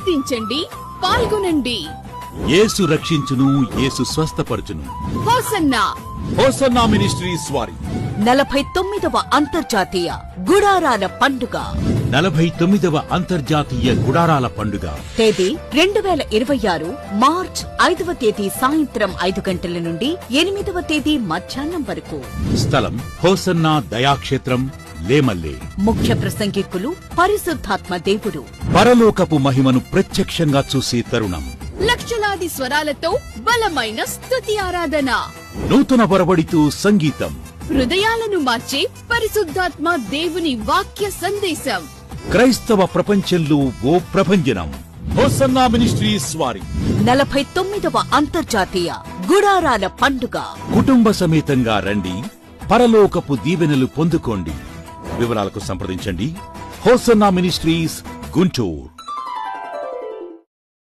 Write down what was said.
ప్రార్థించండి, పాల్గొనండి. యేసు రక్షించును, యేసు స్వస్థపరచును. హోసన్నా. హోసన్నా మినిస్ట్రీస్ వారి 49వ అంతర్జాతీయ గుడారాల పండుగ. 49వ అంతర్జాతీయ గుడారాల పండుగ తేదీ 2026 మార్చ్ 5వ తేదీ సాయంత్రం 5 గంటల నుండి 8వ తేదీ మధ్యాహ్నం వరకు. స్థలం హోసన్నా దయాక్షేత్రం, లేమల్లే. ముఖ్య ప్రసంగికులు పరిశుద్ధాత్మ దేవుడు. పరలోకపు మహిమను ప్రత్యక్షంగా చూసే తరుణం. లక్షలాది స్వరాలతో బలమైన స్తుతి ఆరాధన. నూతన బరబడితో సంగీతం. హృదయాలను మార్చే పరిశుద్ధాత్మ దేవుని వాక్య సందేశం. క్రైస్తవ ప్రపంచంలో ఓ ప్రభంజనం. హోసన్నా మినిస్ట్రీస్ వారి 49వ అంతర్జాతీయ గుడారాల పండుగ. కుటుంబ సమేతంగా రండి, పరలోకపు దీవెనలు పొందుకోండి. వివరాలకు సంప్రదించండి. Hosanna ministries, Guntur.